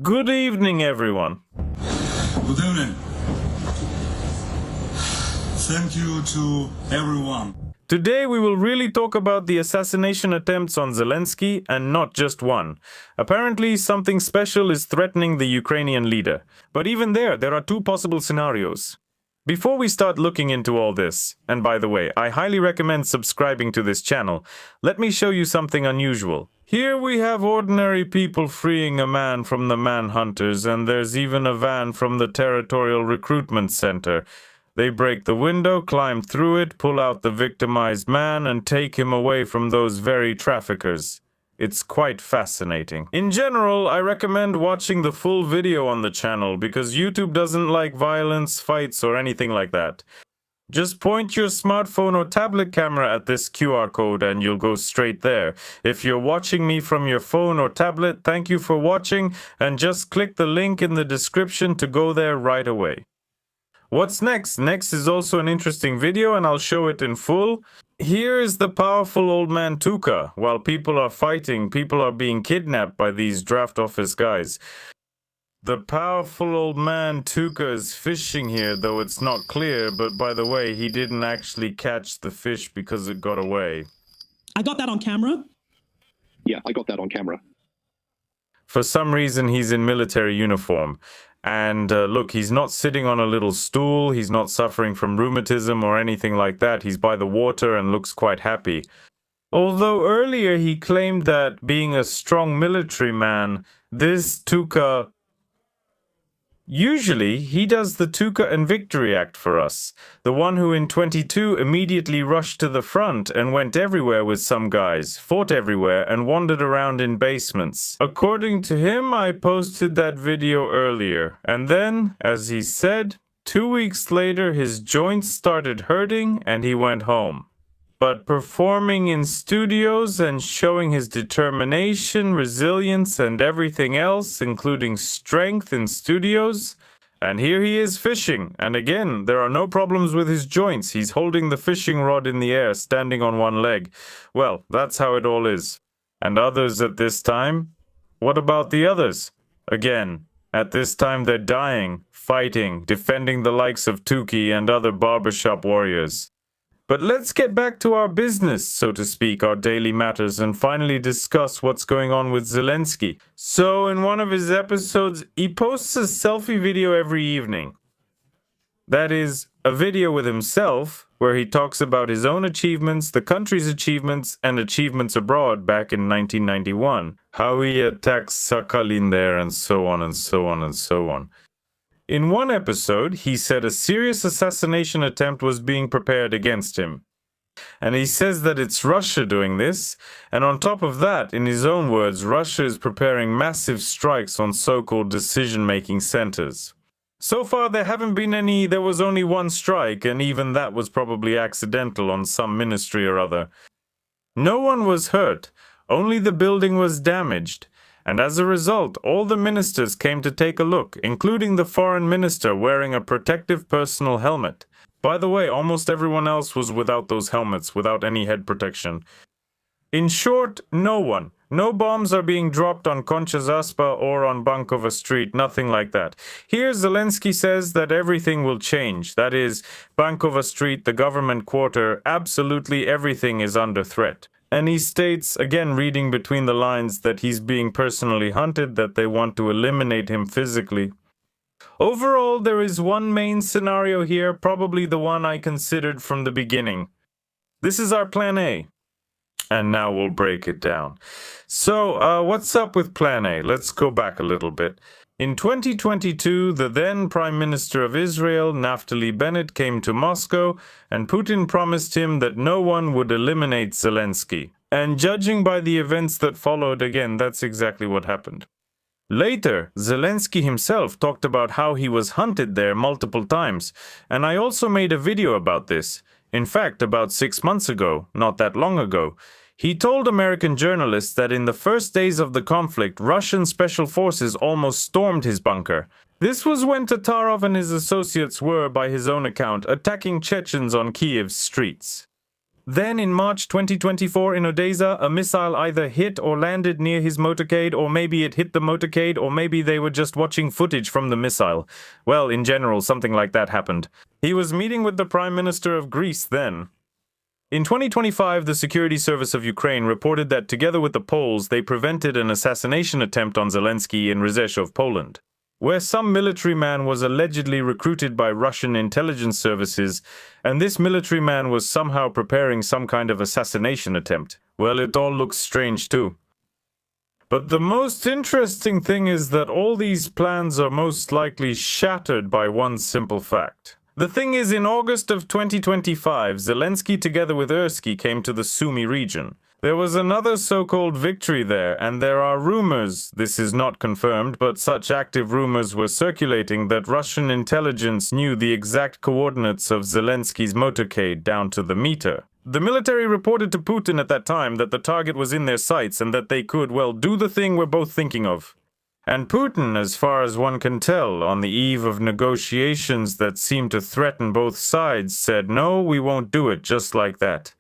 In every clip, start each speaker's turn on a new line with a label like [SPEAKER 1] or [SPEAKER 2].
[SPEAKER 1] Good evening, everyone.
[SPEAKER 2] Good evening. Thank you to everyone.
[SPEAKER 1] Today we will really talk about the assassination attempts on Zelensky, and not just one. Apparently, something special is threatening the Ukrainian leader. But even there are two possible scenarios. Before we start looking into all this, and by the way, I highly recommend subscribing to this channel, let me show you something unusual. Here we have ordinary people freeing a man from the manhunters, and there's even a van from the Territorial Recruitment Center. They break the window, climb through it, pull out the victimized man, and take him away from those very traffickers. It's quite fascinating. In general, I recommend watching the full video on the channel because YouTube doesn't like violence, fights, or anything like that. Just point your smartphone or tablet camera at this QR code and you'll go straight there. If you're watching me from your phone or tablet, thank you for watching, and just click the link in the description to go there right away. What's next? Next is also an interesting video, and I'll show it in full. Here is the powerful old man Tuka. While people are fighting, people are being kidnapped by these draft office guys. The powerful old man Tuka is fishing here, though it's not clear, but by the way, he didn't actually catch the fish because it got away.
[SPEAKER 3] I got that on camera.
[SPEAKER 4] Yeah, I got that on camera.
[SPEAKER 1] For some reason, he's in military uniform. And look, he's not sitting on a little stool, he's not suffering from rheumatism or anything like that. He's by the water and looks quite happy. Although earlier he claimed that being a strong military man, this Tuka... Usually, he does the Tuka and Victory act for us. The one who in 22 immediately rushed to the front and went everywhere with some guys, fought everywhere, and wandered around in basements. According to him, I posted that video earlier. And then, as he said, 2 weeks later his joints started hurting and he went home. But performing in studios and showing his determination, resilience, and everything else, including strength in studios. And here he is fishing. And again, there are no problems with his joints. He's holding the fishing rod in the air, standing on one leg. Well, that's how it all is. And others at this time? What about the others? Again, at this time they're dying, fighting, defending the likes of Tuki and other barbershop warriors. But let's get back to our business, so to speak, our daily matters, and finally discuss what's going on with Zelensky. So, in one of his episodes, he posts a selfie video every evening. That is, a video with himself, where he talks about his own achievements, the country's achievements, and achievements abroad back in 1991. How he attacked Sakhalin there, and so on and so on and so on. In one episode, he said a serious assassination attempt was being prepared against him. And he says that it's Russia doing this, and on top of that, in his own words, Russia is preparing massive strikes on so-called decision-making centers. So far, there was only one strike, and even that was probably accidental on some ministry or other. No one was hurt, only the building was damaged. And as a result, all the ministers came to take a look, including the foreign minister wearing a protective personal helmet. By the way, almost everyone else was without those helmets, without any head protection. In short, no one. No bombs are being dropped on Concha Zaspa or on Bankova Street, nothing like that. Here Zelensky says that everything will change. That is, Bankova Street, the government quarter, absolutely everything is under threat. And he states, again reading between the lines, that he's being personally hunted, that they want to eliminate him physically. Overall, there is one main scenario here, probably the one I considered from the beginning. This is our plan A. And now we'll break it down. So, what's up with plan A? Let's go back a little bit. In 2022, the then Prime Minister of Israel, Naftali Bennett, came to Moscow, and Putin promised him that no one would eliminate Zelensky. And judging by the events that followed, again, that's exactly what happened. Later, Zelensky himself talked about how he was hunted there multiple times, and I also made a video about this. In fact, about 6 months ago, not that long ago. He told American journalists that in the first days of the conflict, Russian special forces almost stormed his bunker. This was when Tatarov and his associates were, by his own account, attacking Chechens on Kyiv's streets. Then in March 2024 in Odessa, a missile either hit or landed near his motorcade, or maybe it hit the motorcade, or maybe they were just watching footage from the missile. Well, in general, something like that happened. He was meeting with the Prime Minister of Greece then. In 2025, the Security Service of Ukraine reported that together with the Poles, they prevented an assassination attempt on Zelensky in Rzeszów, Poland, where some military man was allegedly recruited by Russian intelligence services, and this military man was somehow preparing some kind of assassination attempt. Well, it all looks strange too. But the most interesting thing is that all these plans are most likely shattered by one simple fact. The thing is, in August of 2025, Zelensky together with Ersky came to the Sumy region. There was another so-called victory there, and there are rumors, this is not confirmed, but such active rumors were circulating that Russian intelligence knew the exact coordinates of Zelensky's motorcade down to the meter. The military reported to Putin at that time that the target was in their sights and that they could, well, do the thing we're both thinking of. And Putin, as far as one can tell, on the eve of negotiations that seemed to threaten both sides, said, no, we won't do it just like that.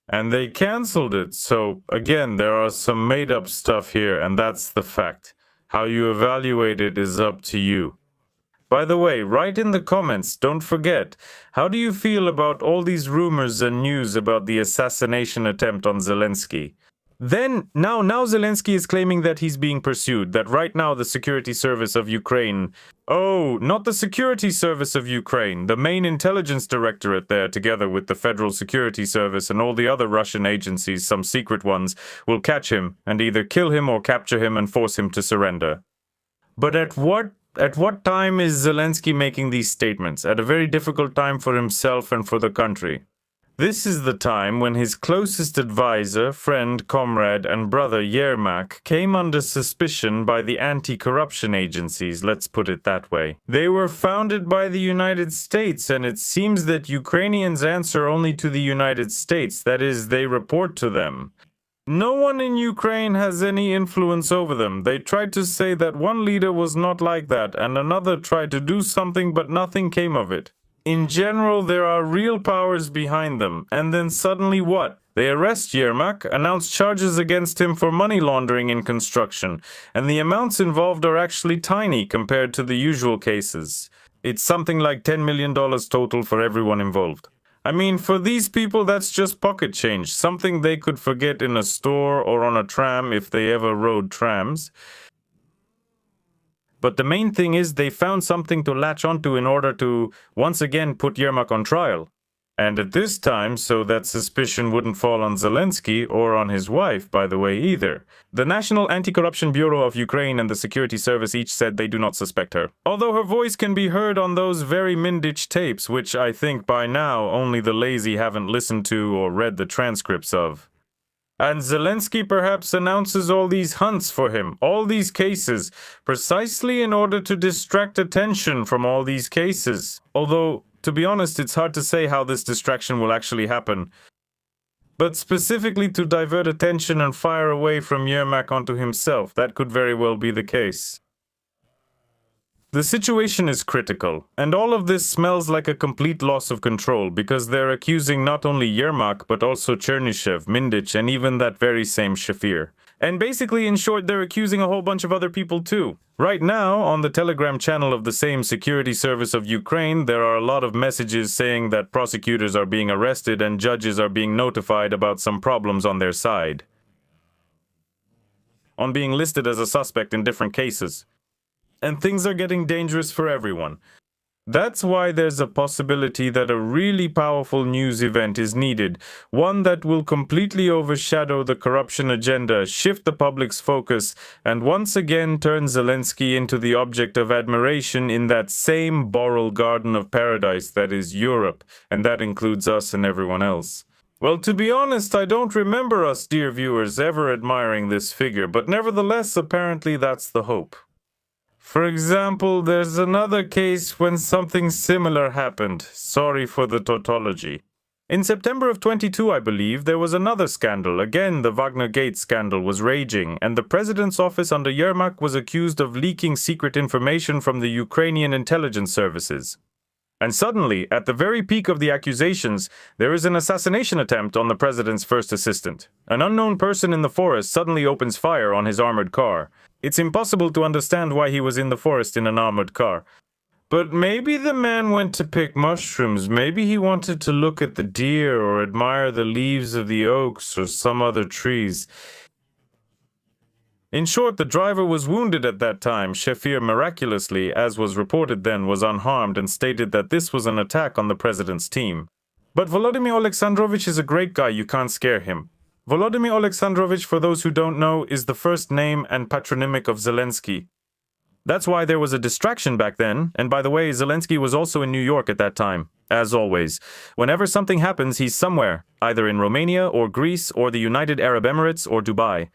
[SPEAKER 1] And they cancelled it, so again, there are some made-up stuff here, and that's the fact. How you evaluate it is up to you. By the way, write in the comments, don't forget, how do you feel about all these rumors and news about the assassination attempt on Zelensky? Then, now Zelensky is claiming that he's being pursued, that right now the Security Service of Ukraine... Oh, not the Security Service of Ukraine, the main intelligence directorate there, together with the Federal Security Service and all the other Russian agencies, some secret ones, will catch him and either kill him or capture him and force him to surrender. But at what time is Zelensky making these statements? At a very difficult time for himself and for the country. This is the time when his closest advisor, friend, comrade, and brother Yermak came under suspicion by the anti-corruption agencies, let's put it that way. They were founded by the United States, and it seems that Ukrainians answer only to the United States, that is, they report to them. No one in Ukraine has any influence over them. They tried to say that one leader was not like that, and another tried to do something, but nothing came of it. In general, there are real powers behind them, and then suddenly what? They arrest Yermak, announce charges against him for money laundering in construction, and the amounts involved are actually tiny compared to the usual cases. It's something like $10 million total for everyone involved. I mean, for these people, that's just pocket change, something they could forget in a store or on a tram if they ever rode trams. But the main thing is they found something to latch onto in order to, once again, put Yermak on trial. And at this time, so that suspicion wouldn't fall on Zelensky or on his wife, by the way, either. The National Anti-Corruption Bureau of Ukraine and the Security Service each said they do not suspect her. Although her voice can be heard on those very Mindich tapes, which I think by now only the lazy haven't listened to or read the transcripts of. And Zelensky perhaps announces all these hunts for him, all these cases, precisely in order to distract attention from all these cases. Although, to be honest, it's hard to say how this distraction will actually happen. But specifically to divert attention and fire away from Yermak onto himself, that could very well be the case. The situation is critical, and all of this smells like a complete loss of control because they're accusing not only Yermak but also Chernyshev, Mindich, and even that very same Shafir. And basically, in short, they're accusing a whole bunch of other people too. Right now, on the Telegram channel of the same Security Service of Ukraine, there are a lot of messages saying that prosecutors are being arrested and judges are being notified about some problems on their side, on being listed as a suspect in different cases. And things are getting dangerous for everyone. That's why there's a possibility that a really powerful news event is needed, one that will completely overshadow the corruption agenda, shift the public's focus, and once again turn Zelensky into the object of admiration in that same boreal garden of paradise that is Europe, and that includes us and everyone else. Well, to be honest, I don't remember us, dear viewers, ever admiring this figure, but nevertheless, apparently that's the hope. For example, there's another case when something similar happened. Sorry for the tautology. In September of 22, I believe, there was another scandal. Again, the Wagner Gate scandal was raging, and the president's office under Yermak was accused of leaking secret information from the Ukrainian intelligence services. And suddenly, at the very peak of the accusations, there is an assassination attempt on the president's first assistant. An unknown person in the forest suddenly opens fire on his armored car. It's impossible to understand why he was in the forest in an armored car. But maybe the man went to pick mushrooms. Maybe he wanted to look at the deer or admire the leaves of the oaks or some other trees. In short, the driver was wounded at that time. Shafir miraculously, as was reported then, was unharmed and stated that this was an attack on the president's team. But Volodymyr Alexandrovich is a great guy, you can't scare him. Volodymyr Alexandrovich, for those who don't know, is the first name and patronymic of Zelensky. That's why there was a distraction back then, and by the way, Zelensky was also in New York at that time, as always. Whenever something happens, he's somewhere, either in Romania or Greece or the United Arab Emirates or Dubai.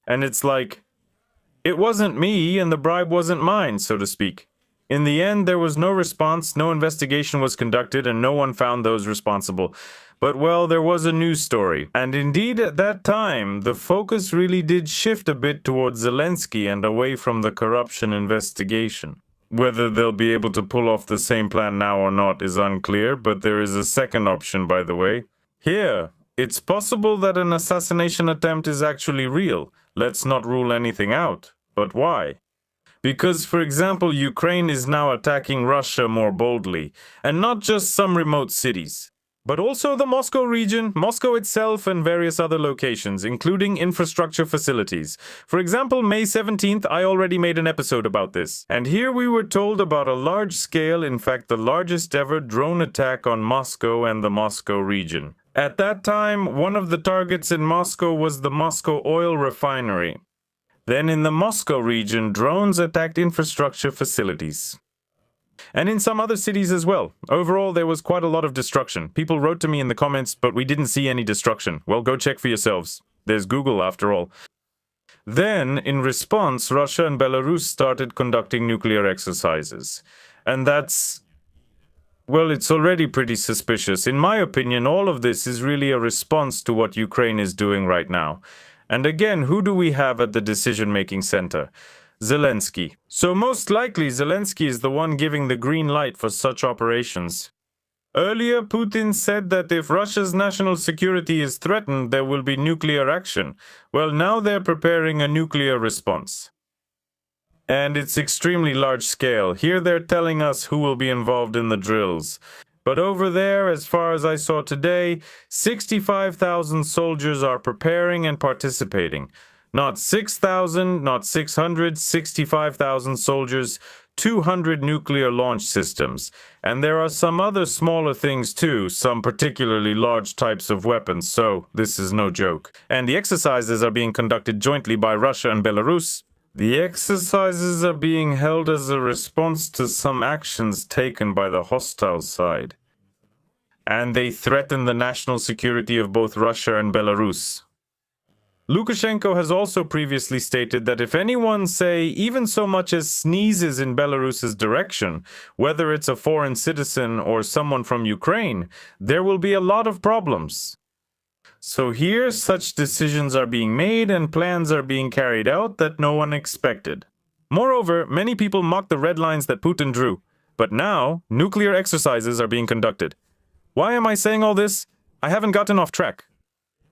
[SPEAKER 1] And it's like, it wasn't me and the bribe wasn't mine, so to speak. In the end, there was no response, no investigation was conducted, and no one found those responsible. But, well, there was a news story. And indeed, at that time, the focus really did shift a bit towards Zelensky and away from the corruption investigation. Whether they'll be able to pull off the same plan now or not is unclear, but there is a second option, by the way. Here, it's possible that an assassination attempt is actually real. Let's not rule anything out. But why? Because, for example, Ukraine is now attacking Russia more boldly, and not just some remote cities, but also the Moscow region, Moscow itself, and various other locations, including infrastructure facilities. For example, May 17th, I already made an episode about this. And here we were told about a large-scale, in fact the largest ever, drone attack on Moscow and the Moscow region. At that time, one of the targets in Moscow was the Moscow oil refinery. Then in the Moscow region, drones attacked infrastructure facilities. And in some other cities as well. Overall, there was quite a lot of destruction. People wrote to me in the comments, but we didn't see any destruction. Well, go check for yourselves. There's Google after all. Then, in response, Russia and Belarus started conducting nuclear exercises. And that's... well, it's already pretty suspicious. In my opinion, all of this is really a response to what Ukraine is doing right now. And again, who do we have at the decision-making center? Zelensky. So most likely Zelensky is the one giving the green light for such operations. Earlier, Putin said that if Russia's national security is threatened, there will be nuclear action. Well, now they're preparing a nuclear response. And it's extremely large scale. Here they're telling us who will be involved in the drills. But over there, as far as I saw today, 65,000 soldiers are preparing and participating. Not 6,000, not 600, 65,000 soldiers, 200 nuclear launch systems. And there are some other smaller things too, some particularly large types of weapons, so this is no joke. And the exercises are being conducted jointly by Russia and Belarus. The exercises are being held as a response to some actions taken by the hostile side. And they threaten the national security of both Russia and Belarus. Lukashenko has also previously stated that if anyone, say, even so much as sneezes in Belarus's direction, whether it's a foreign citizen or someone from Ukraine, there will be a lot of problems. So here, such decisions are being made and plans are being carried out that no one expected. Moreover, many people mock the red lines that Putin drew. But now, nuclear exercises are being conducted. Why am I saying all this? I haven't gotten off track.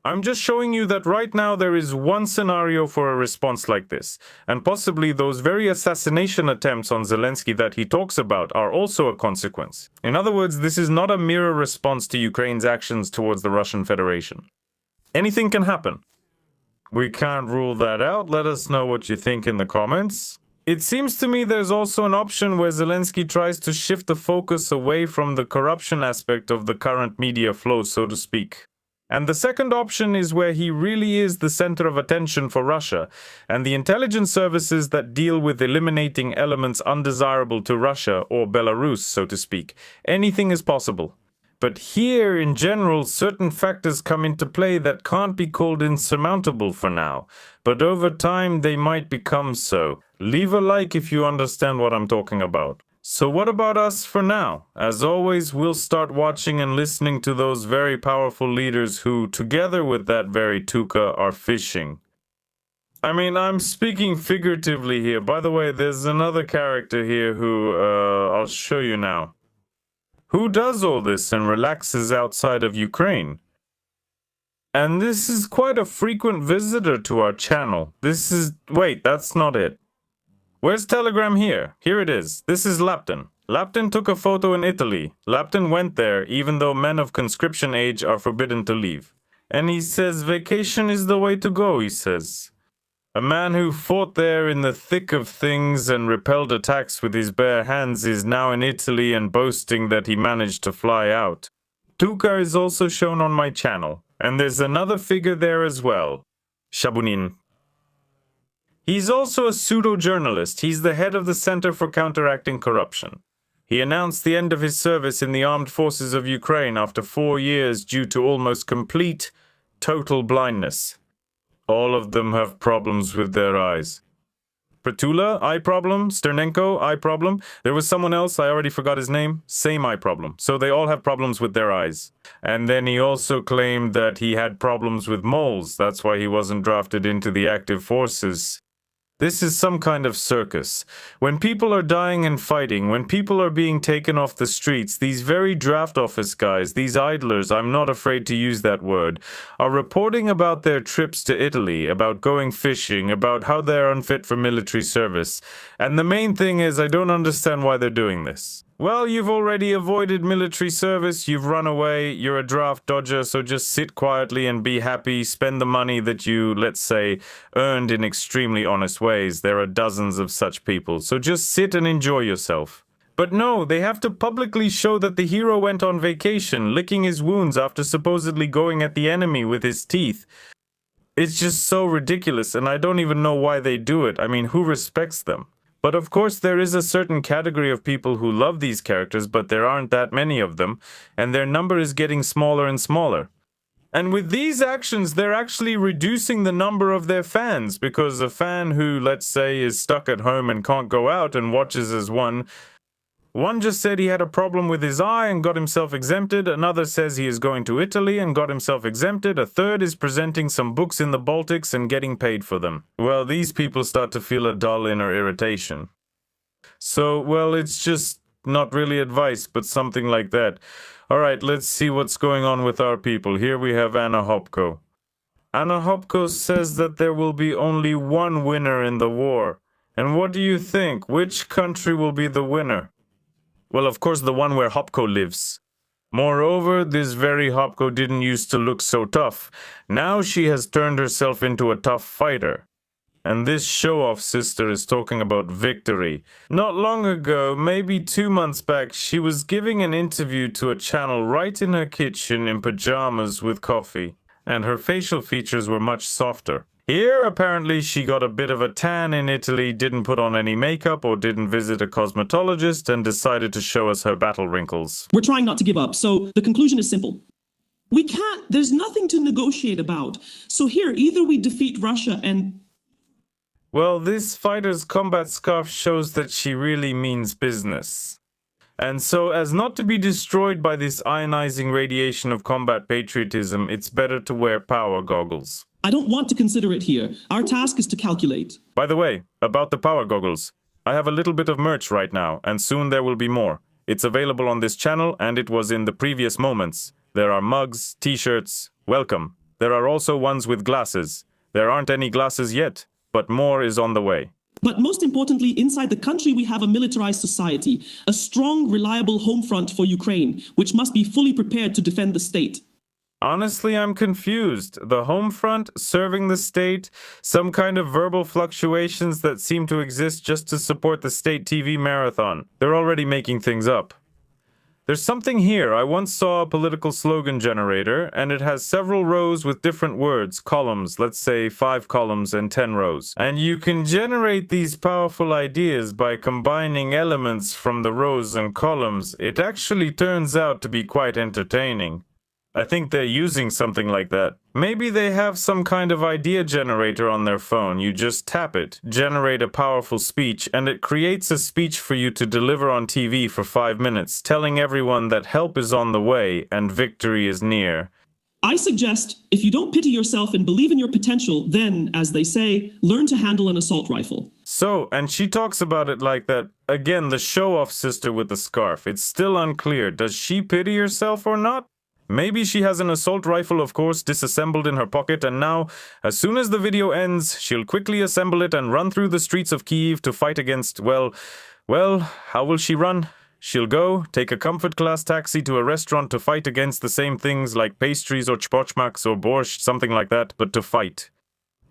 [SPEAKER 1] I'm just showing you that right now there is one scenario for a response like this. And possibly those very assassination attempts on Zelensky that he talks about are also a consequence. In other words, this is not a mirror response to Ukraine's actions towards the Russian Federation. Anything can happen. We can't rule that out. Let us know what you think in the comments. It seems to me there's also an option where Zelensky tries to shift the focus away from the corruption aspect of the current media flow, so to speak. And the second option is where he really is the center of attention for Russia, and the intelligence services that deal with eliminating elements undesirable to Russia or Belarus, so to speak. Anything is possible. But here, in general, certain factors come into play that can't be called insurmountable for now. But over time, they might become so. Leave a like if you understand what I'm talking about. So what about us for now? As always, we'll start watching and listening to those very powerful leaders who, together with that very Tuka, are fishing. I mean, I'm speaking figuratively here. By the way, there's another character here who, I'll show you now. Who does all this and relaxes outside of Ukraine? And this is quite a frequent visitor to our channel. Wait, that's not it. Where's Telegram here? Here it is. This is Lapton. Lapton took a photo in Italy. Lapton went there, even though men of conscription age are forbidden to leave. And he says vacation is the way to go, he says. A man who fought there in the thick of things and repelled attacks with his bare hands is now in Italy and boasting that he managed to fly out. Tuka is also shown on my channel, and there's another figure there as well, Shabunin. He's also a pseudo-journalist. He's the head of the Center for Counteracting Corruption. He announced the end of his service in the armed forces of Ukraine after 4 years due to almost complete, total blindness. All of them have problems with their eyes. Pritula, eye problem. Sternenko, eye problem. There was someone else, I already forgot his name. Same eye problem. So they all have problems with their eyes. And then he also claimed that he had problems with moles. That's why he wasn't drafted into the active forces. This is some kind of circus. When people are dying and fighting, when people are being taken off the streets, these very draft office guys, these idlers, I'm not afraid to use that word, are reporting about their trips to Italy, about going fishing, about how they're unfit for military service. And the main thing is, I don't understand why they're doing this. Well, you've already avoided military service, you've run away, you're a draft dodger, so just sit quietly and be happy, spend the money that you, let's say, earned in extremely honest ways. There are dozens of such people, so just sit and enjoy yourself. But no, they have to publicly show that the hero went on vacation, licking his wounds after supposedly going at the enemy with his teeth. It's just so ridiculous, and I don't even know why they do it. I mean, who respects them? But of course there is a certain category of people who love these characters, but there aren't that many of them, and their number is getting smaller and smaller. And with these actions, they're actually reducing the number of their fans, because a fan who, let's say, is stuck at home and can't go out and watches as one just said he had a problem with his eye and got himself exempted, another says he is going to Italy and got himself exempted, a third is presenting some books in the Baltics and getting paid for them. Well, these people start to feel a dull inner irritation. So, well, it's just not really advice, but something like that. Alright, let's see what's going on with our people. Here we have Anna Hopko. Anna Hopko says that there will be only one winner in the war. And what do you think? Which country will be the winner? Well, of course, the one where Hopko lives. Moreover, this very Hopko didn't used to look so tough. Now she has turned herself into a tough fighter. And this show-off sister is talking about victory. Not long ago, maybe 2 months back, she was giving an interview to a channel right in her kitchen in pajamas with coffee. And her facial features were much softer. Here, apparently, she got a bit of a tan in Italy, didn't put on any makeup or didn't visit a cosmetologist, and decided to show us her battle wrinkles.
[SPEAKER 3] We're trying not to give up, so the conclusion is simple. There's nothing to negotiate about. So here, either we defeat Russia and...
[SPEAKER 1] Well, this fighter's combat scarf shows that she really means business. And so, as not to be destroyed by this ionizing radiation of combat patriotism, it's better to wear power goggles.
[SPEAKER 3] I don't want to consider it here. Our task is to calculate.
[SPEAKER 1] By the way, about the power goggles, I have a little bit of merch right now, and soon there will be more. It's available on this channel, and it was in the previous moments. There are mugs, t-shirts, welcome. There are also ones with glasses. There aren't any glasses yet, but more is on the way.
[SPEAKER 3] But most importantly, inside the country we have a militarized society, a strong, reliable home front for Ukraine, which must be fully prepared to defend the state.
[SPEAKER 1] Honestly, I'm confused. The home front, serving the state, some kind of verbal fluctuations that seem to exist just to support the state TV marathon. They're already making things up. There's something here. I once saw a political slogan generator, and it has several rows with different words, columns, let's say 5 columns and 10 rows. And you can generate these powerful ideas by combining elements from the rows and columns. It actually turns out to be quite entertaining. I think they're using something like that. Maybe they have some kind of idea generator on their phone. You just tap it, generate a powerful speech, and it creates a speech for you to deliver on TV for 5 minutes, telling everyone that help is on the way and victory is near.
[SPEAKER 3] I suggest if you don't pity yourself and believe in your potential, then, as they say, learn to handle an assault rifle.
[SPEAKER 1] So, and she talks about it like that. Again, the show-off sister with the scarf. It's still unclear. Does she pity herself or not? Maybe she has an assault rifle, of course, disassembled in her pocket, and now, as soon as the video ends, she'll quickly assemble it and run through the streets of Kyiv to fight against, well, how will she run? She'll go, take a comfort class taxi to a restaurant to fight against the same things like pastries or chpochmaks or borscht, something like that, but to fight.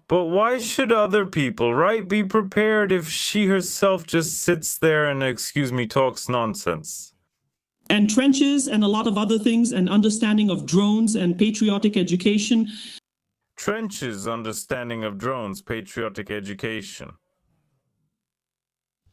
[SPEAKER 1] But why should other people, right, be prepared if she herself just sits there and, excuse me, talks nonsense?
[SPEAKER 3] And trenches and a lot of other things, and understanding of drones and patriotic education.
[SPEAKER 1] Trenches, understanding of drones, patriotic education.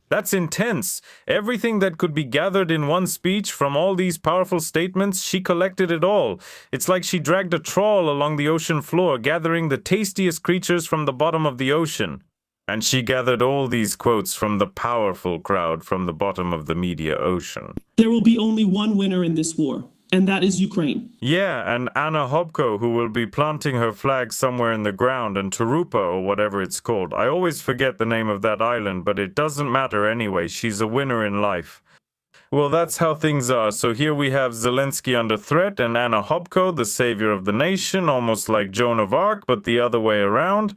[SPEAKER 1] That's intense. Everything that could be gathered in one speech from all these powerful statements, she collected it all. It's like she dragged a trawl along the ocean floor, gathering the tastiest creatures from the bottom of the ocean. And she gathered all these quotes from the powerful crowd from the bottom of the media ocean.
[SPEAKER 3] There will be only one winner in this war, and that is Ukraine.
[SPEAKER 1] Yeah, and Anna Hobko, who will be planting her flag somewhere in the ground, and Tarupa, or whatever it's called. I always forget the name of that island, but it doesn't matter anyway. She's a winner in life. Well, that's how things are. So here we have Zelensky under threat, and Anna Hobko, the savior of the nation, almost like Joan of Arc, but the other way around.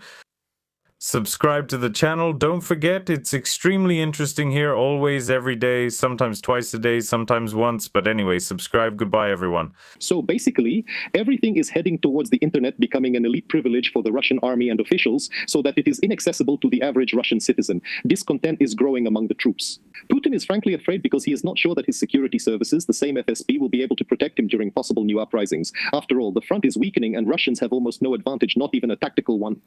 [SPEAKER 1] Subscribe to the channel. Don't forget, it's extremely interesting here, always, every day, sometimes twice a day, sometimes once. But anyway, subscribe. Goodbye, everyone.
[SPEAKER 4] So basically, everything is heading towards the internet becoming an elite privilege for the Russian army and officials so that it is inaccessible to the average Russian citizen. Discontent is growing among the troops. Putin is frankly afraid because he is not sure that his security services, the same FSB, will be able to protect him during possible new uprisings. After all, the front is weakening and Russians have almost no advantage, not even a tactical one.